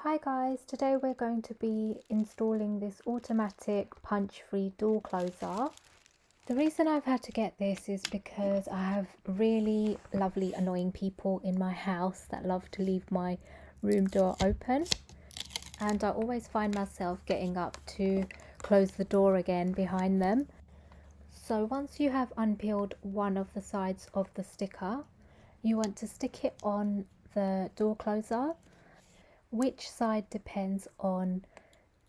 Hi guys, today we're going to be installing this automatic punch-free door closer. The reason I've had to get this is because I have really lovely annoying people in my house that love to leave my room door open, and I always find myself getting up to close the door again behind them. So once you have unpeeled one of the sides of the sticker, you want to stick it on the door closer. Which side depends on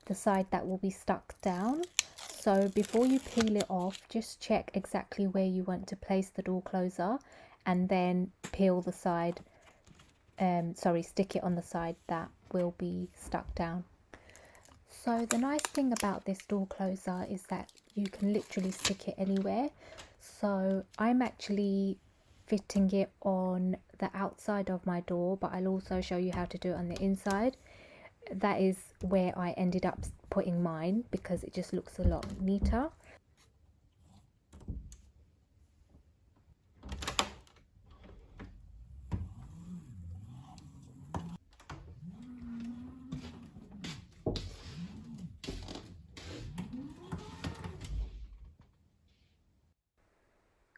the side that will be stuck down. So before you peel it off, just check exactly where you want to place the door closer and then peel the side, stick it on the side that will be stuck down. So the nice thing about this door closer is that you can literally stick it anywhere. So I'm actually fitting it on the outside of my door, but I'll also show you how to do it on the inside. That is where I ended up putting mine because it just looks a lot neater.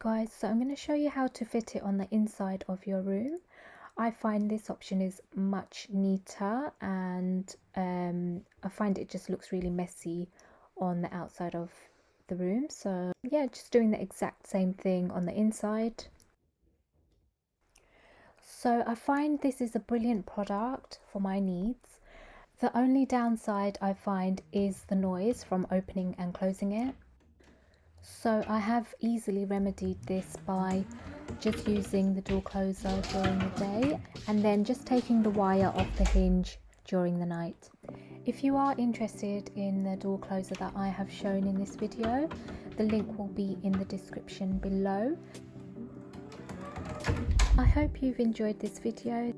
Guys, so I'm going to show you how to fit it on the inside of your room. I find this option is much neater, and I find it just looks really messy on the outside of the room. So yeah, just doing the exact same thing on the inside. So I find this is a brilliant product for my needs. The only downside I find is the noise from opening and closing it. So I have easily remedied this by just using the door closer during the day and then just taking the wire off the hinge during the night. If you are interested in the door closer that I have shown in this video, the link will be in the description below. I hope you've enjoyed this video.